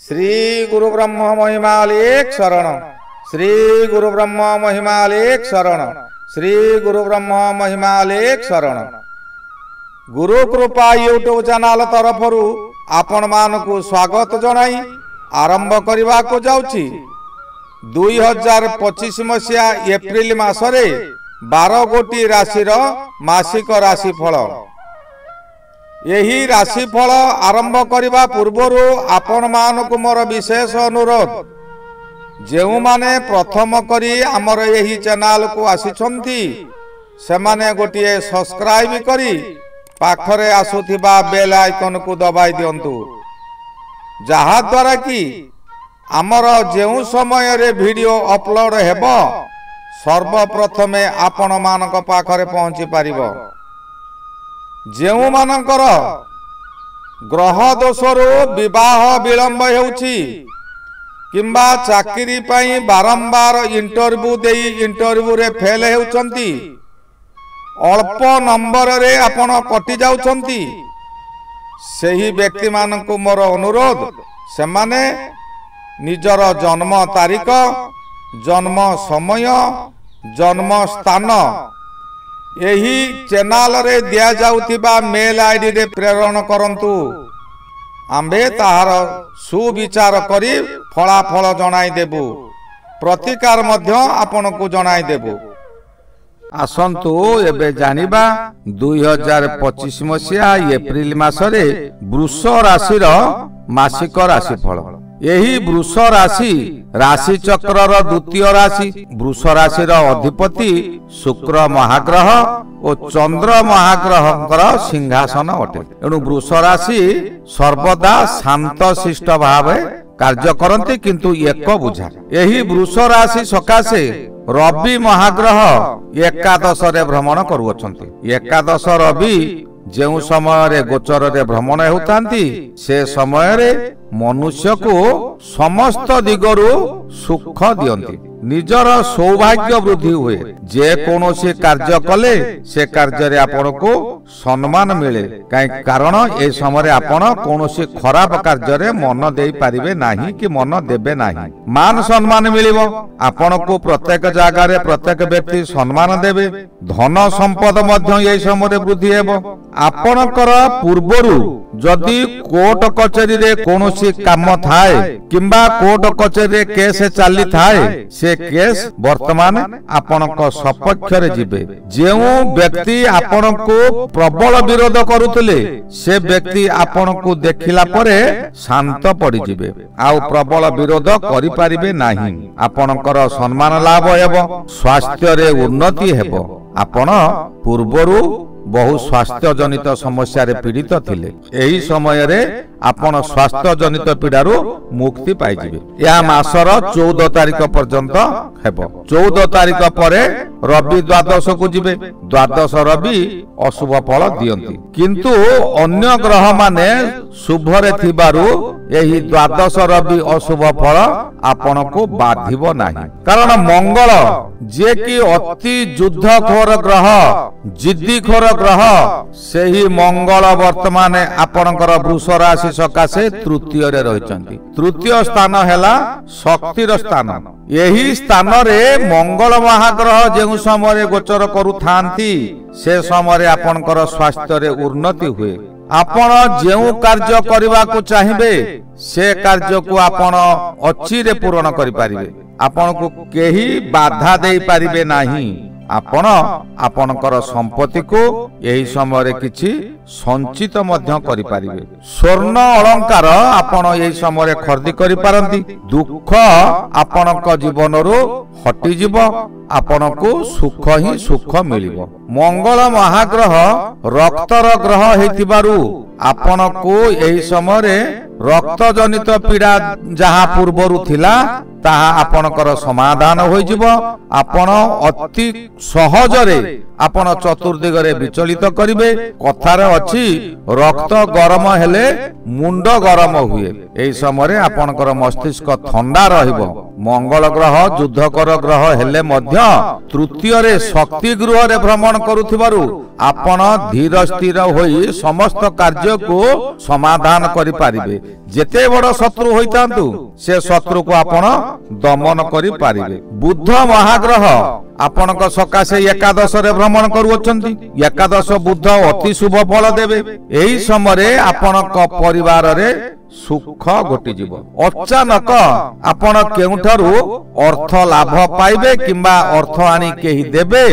श्री गुरु ब्रह्म महिमालेख शरण। श्री गुरु ब्रह्म महिमालेख शरण। श्री गुरु ब्रह्म महिमालेख शरण। गुरु कृपा यूट्यूब चैनल तरफ आपण मानकु स्वागत जनाई आरंभ करने को जाउछि 2025 मसीहा एप्रिल मासरे 12 गोटी राशिर मासिक राशिफल। यही राशिफल आरंभ करने पूर्व आपण मानकु मोर विशेष अनुरोध, जेउ माने प्रथम करी आमर यही चैनल को आसिछंती सेमाने गोटिए सब्सक्राइब करी पाखरे आसुथिबा बेल आइकन को दबाई दियंतु, जहा द्वारा कि आमर जेउ समय रे वीडियो अपलोड हेबो सर्वप्रथमे आपण मानक पाखरे पहुंची पारिबो। जेउ मानकर ग्रह दोषरु विवाह विलंब हेउछि किंबा चाकरी पाई बारंबार इंटरव्यू देई इंटरव्यू रे फेल हेउचंती, अल्प नंबर रे आपण कटि जाउचंती, सेही व्यक्ति मानकु मोर अनुरोध सेमाने निजर जन्म तारीख, जन्म समय, जन्म स्थान यही चैनल रे दिया जाउथिबा मेल आईडी रे प्रेरण करंतु। आंबे ताहार सुविचार करी फलाफल जणाई देबु, प्रतिकार मध्य आपण को जणाई देबु। आसंतु एबे जानिबा 2025 मसीहा एप्रिल मासरे वृष राशिर मासिक राशिफल। यही वृष राशि राशि चक्रर द्वितीय राशि। वृष राशिर अधिपति शुक्र महाग्रह और चंद्र महाग्रहंकर सिंहासन अटे। एणु वृष राशि सर्वदा शांत शिष्ट भाव कार्य करती, किंतु एक बुझा। यही वृष राशि सकाशे रवि महाग्रह एकादश रे भ्रमण करुअछंती। एकादश रवि जेउ समय रे गोचर रे भ्रमण हेउतांती से समय रे मनुष्य को समस्त दिगरु सुख दियंती, निजर सौभाग्य वृद्धि हुए। जे कोनोसी कार्य कले से कार्य रे आपण को सम्मान मिले, कारण ए समय आपण कोनोसी खराब कार्य रे मन देई पारिबे नाही कि मन देबे नाही। मान सम्मान मिलिबो, आपण को प्रत्येक जगह रे प्रत्येक व्यक्ति सम्मान देबे। धन संपद मध्य ए समय रे वृद्धि हेबो। आपणकर पूर्वरु जदि कोर्ट कचेरी रे कोनोसी काम थाए किंबा कोर्ट कचेरी रे केस चली थाए, से केस वर्तमान आपणक सपक्ष रे जिबे। जेउ व्यक्ति आपणको प्रबल विरोध करुतले से व्यक्ति आपणको देखिला परे शांत पड़ी जिबे, आउ प्रबल विरोध करि पारिबे नाही। आपणकर सम्मान लाभ हेबो, स्वास्थ्य रे उन्नति हेबो। आपण पूर्वरु बहु स्वास्थ्य जनित समस्या रे पीड़ित थिले, एही समय रे आपण स्वास्थ्य जनित पीड़ारु मुक्ति पाई जिबे। या मासर 14 तारिख पर्यंत हेबो। 14 तारिख परे रवि द्वादश को जिबे। द्वादश रवि अशुभ फल दियंती, किंतु अन्य ग्रह माने शुभ रे थिबारु एही द्वादश रवि अशुभ फल आपण को बाधिबो नाही। कारण मंगल जे कि अति युद्धखोर ग्रह, जिद्दीखोर ग्रह, सेही मंगल वर्तमान आपणकर वृष राशि सकाशे तृतीय रे रहिचंती। तृतीय स्थान हैला शक्तिर स्थान। यही स्थान रे मंगल महाग्रह जेउ समय गोचर करू थांती से समय आपणकर स्वास्थ्य रे उन्नति हुए। आपण जेउ कार्य करबा को चाहिबे से कार्य को आपण अचिरे पूर्ण करि पारिबे। आपण को केही बाधा देई पारिबे नाही। आपण आपणकर संपत्ति को यही समय रे किछि संचित मध्य करि पारिबे। स्वर्ण अलंकार आपण यही समय रे खरीदी करि पारंती। दुख आपणक जीवनरो हटि जीव, आपण को सुख ही सुख मिलिबो। मंगल महाग्रह रक्तर ग्रह हेतिबारु आपण को यही समय रे रक्त जनित पीड़ा जहा पूर्वरु थिला ताहा आपणकर समाधान होई जिवो। आपण अति सहज रे आपण चतुर्दिग रे विचलित करिवे। कथार अछि रक्त गरम हेले मुंड गरम हुए। एही समय रे आपणकर मस्तिष्क ठंडा रहिबो। मंगल ग्रह युद्धकर ग्रह हेले मध्य तृतीय रे शक्ति गृह रे भ्रमण करुथिबारु आपण धीर स्थिर होई समस्त कार्य को समाधान करि पारिबे। जेते बड़ शत्रु होइतांतु से शत्रु को आपण दमन करि पारिबे। बुध महाग्रह आपणक सकाशे एकादश रे भ्रमण करूछंती। एकादश बुध अति शुभ फल देबे। एही समय आपणक परिवार रे सुख घटी जीव। अचानक आपण केउठारु अर्थ लाभ पाइबे किंबा अर्थ आनी केही देबे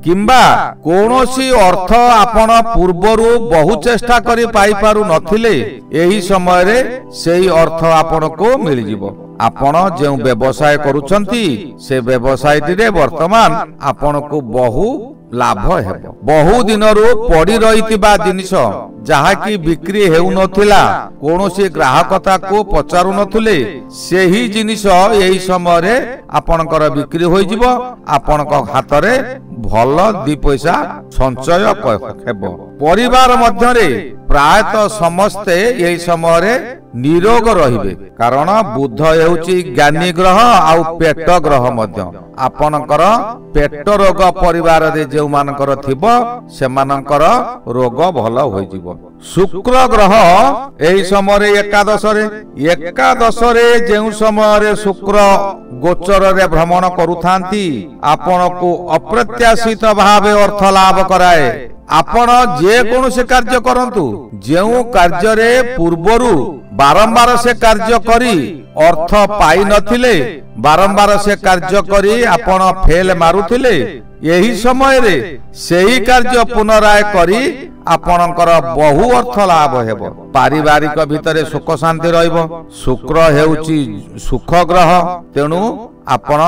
किंबा कोनोसी अर्थ आपण पूर्वरु बहु चेष्टा करी पाई पारु नथिले एही समय रे सेही अर्थ आपण को मिल जीव। आपण जे व्यवसाय करूछंती से व्यवसाय रे वर्तमान आपण को बहु लाभ हेबो। बहु दिनरु पड़ी रहितिबा जिनिस जहा की बिक्री हेउ नथिला कोनोसी ग्राहकता को पचारु नथुले सेही जिनिस एही समय रे आपनकर बिक्री होई जिवो। आपनक हाथ रे भल दी पैसा संचय हेबो। परिवार मध्य रे प्रायतः समस्ते एही समय रे निरोग रहिबे कारण बुध हेउची ज्ञानी ग्रह आउ पेट ग्रह मध्य। आपनकर पेट रोग परिवार रे जे मानकर थिबो से मानकर रोग भल होई जिवो। शुक्र ग्रह एही समय रे एकादश रे जे समय रे शुक्र गोचर रे भ्रमण करूथांती आपण को अप्रत्याशित भावे अर्थ लाभ कराए। आपण जे कोनोसी कार्य करंतु जेउ कार्य रे पूर्वरु बारंबार से कार्य करी अर्थ पाई नथिले बारंबार से कार्य करी आपण फेल मारुथिले यही समय रे सेही कार्य पुनराय करी आपणकर बहु अर्थ लाभ हेबो। पारिवारिक भितरे सुख शांति रहइबो। शुक्र हेउची सुख ग्रह तेनु आपण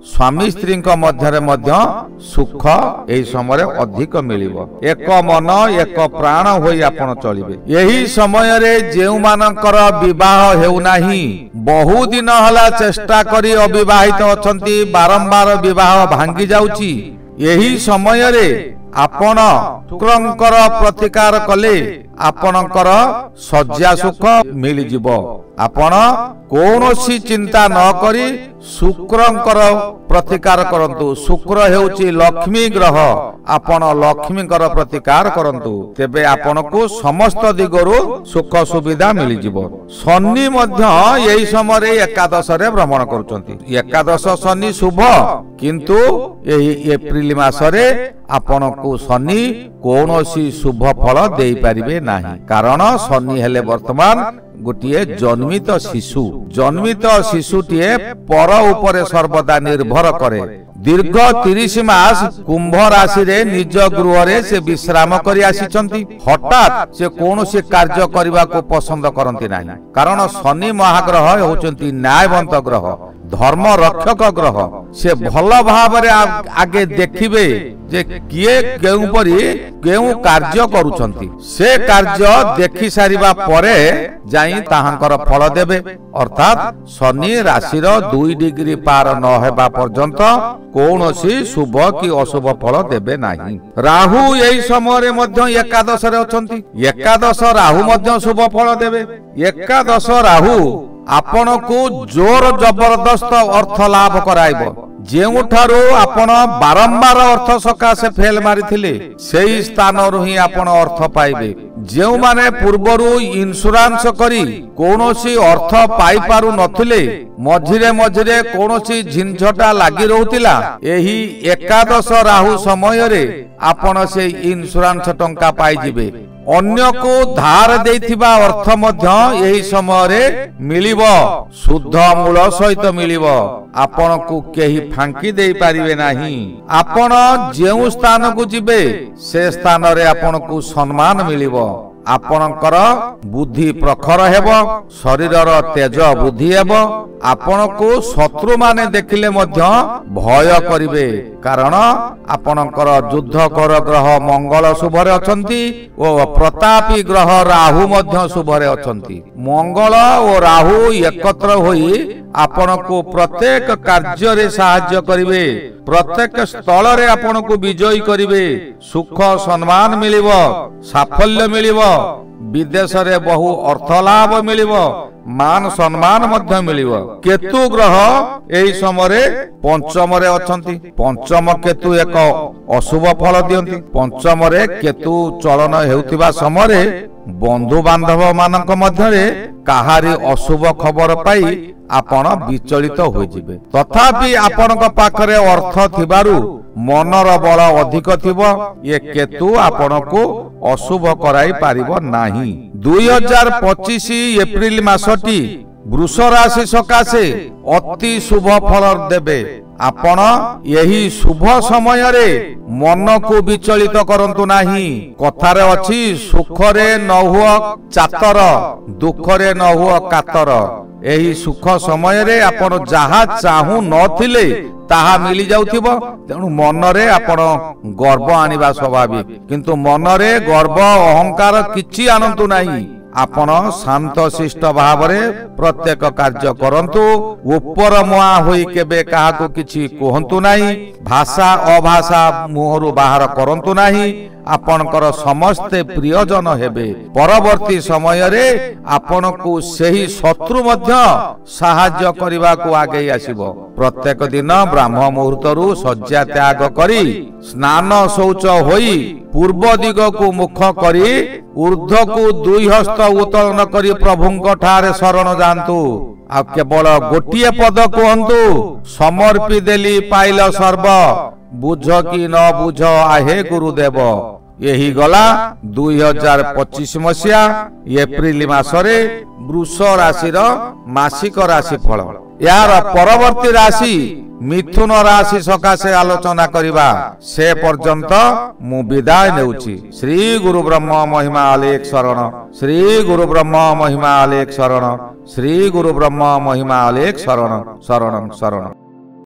स्वामी स्त्री मध्य मध्य सुख एही समय अधिक मिलिबो। एक मन एक प्राण होई आपण चलिबे। यही समय रे जेउ मानकर विवाह हेउ नाही बहु दिन हला चेष्टा करी अविवाहित अछंती बारंबार विवाह भांगी जाउची यही समय रे आपण शुक्रंकर प्रतिकार कले आपणकर सज्जा सुख मिल जिवो। आपण कोनोसी चिंता न करी शुक्रंकर प्रतिकार करंतु। शुक्र हेउची लक्ष्मी ग्रह आपण लक्ष्मीकर प्रतिकार करंतु तेबे आपण को समस्त दिगरु सुख सुविधा मिल जिवो। शनि मध्य एही समय रे एकादश रे भ्रमण करूचंती। एकादश शनि शुभ किंतु एही एप्रिल मास रे आपण को शनि कोनोसी शुभ फल देई परिबे नाही कारण शनि हेले वर्तमान गोटिए जन्मित शिशुटीए पर उपरे सर्वदा निर्भर करे। दीर्घ 30 मास कुंभ राशि रे निज गृह रे से विश्राम करी आसीचंती। हठात से कोनोसी कार्य करबा को पसंद करंती नाही कारण शनि महाग्रह होचंती न्यायवंत ग्रह धर्म रक्षक ग्रह। से भल भाव रे आगे देखिबे जे किए केउ परी केउ कार्य करूचंती से कार्य देखि सारिबा परे जाई ताहांकर फल देबे। अर्थात शनि राशि रो 2 डिग्री पार न हेबा पर्यंत कोनोसी शुभ कि अशुभ फल देबे नाही। राहु एही समय रे मध्य एकादश रे अछंती। एकादश राहु मध्य शुभ फल देबे। एकादश राहु आपण को जोर जबरदस्त अर्थ लाभ कराइबो। जेउठारो आपण बारंबार अर्थ सकाशे फेल मारिथिले सेही स्थान रु ही आपण अर्थ पाइबे। जेउ माने पूर्वरु इंश्योरेंस करी कोनोसी अर्थ पाई पारु नथिले मझिरे मझिरे कोनोसी झिंझटा लागि रहउतिला एही एकादश राहु समय रे आपण से इंश्योरेंस टंका पाई जिबे। अन्य को धार देथिबा अर्थ मध्य एही समय रे मिलिबो। शुद्ध मूल सहित मिलिबो। आपण को केही फांकी देई पारिबे नाही। आपण जेउ स्थान को जिबे से स्थान रे आपण को सम्मान मिलिबो। आपणकर बुद्धि प्रखर हेबो। शरीरर तेज बुद्धि हेबो। आपण को शत्रु माने देखिले मध्य भय करिवे कारण आपणकर युद्धकर ग्रह मंगल शुभरे अछंती ओ प्रतापी ग्रह राहु मध्य शुभरे अछंती। मंगल और राहु एकत्र होई आपण को प्रत्येक कार्य रे सहाय्य करिवे। प्रत्येक स्थल रे आपण को विजयी करिवे। सुख सम्मान मिलिबो। साफल्य मिलिबो। विदेशरे बहु अर्थलाभ मिलिब मान सम्मान मध्य मिलिब। केतु ग्रह एही समय पंचम रे अछंती। पंचम केतु एक अशुभ फल दियंती। पंचम रे केतु चलन हेउतिबा समय बंधु बांधव मानक मध्यरे काहारी अशुभ खबर पाई आपण विचलित हो जिवे। तथापि आपनक पाखरे अर्थ थिबारु मनर बल अधिक थिबो। ये केतु आपनको अशुभ कराई पारिबो नाही। 2025 एप्रिल मासटी वृष राशि सकाशे अति शुभ फल देबे। आपण यही शुभ समय रे मन को विचलित करंतु नाही। कथारे अछि सुखरे न हुआ चातर दुखरे न हुआ कातर। एही सुख समय रे आपण जहा चाहू नथिले ताहा मिली जाउथिबो। तेणु मनरे आपण गर्व आनिबा स्वाभाविक, किंतु मनरे गर्व अहंकार किछि आनंतु नाही। आपण शांत शिष्ट भाव रे प्रत्येक कार्य करंतु। ऊपर मुआ होई केबे काहाको किछि कहंतु नाही। भाषा अभाषा मुहरु बाहर करंतु नाही। आपनकर समस्ते प्रियजन हेबे। परवर्ती समय रे आपनको सेही शत्रु मध्य सहाय्य करिबा को आगे आसीबो। प्रत्येक दिन ब्राह्म मुहूर्तरु शଯ୍ୟା त्याग करी स्नान शौच होई पूर्व दिग को मुख करी ऊर्ध्व को दुई हस्त उत्तोलन करी प्रभुंक ठारे शरण जांतु। आ केवल गोटिए पद कहंतु समर्पी देली पाइल सर्व बुझ कि न बुझ आहे गुरुदेव। यही गला 2025 मसिया एप्रिल मासरे वृष राशि मासिक राशि फल। यार परवर्ती राशि मिथुन राशि सकाशे आलोचना करिबा। से पर्यंत मु विदाय नेउछि। श्री गुरु ब्रह्म महिमा अलेख शरण। श्री गुरु ब्रह्म महिमा अलेख शरण। श्री गुरु ब्रह्म महिमा अलेख शरण शरण शरण।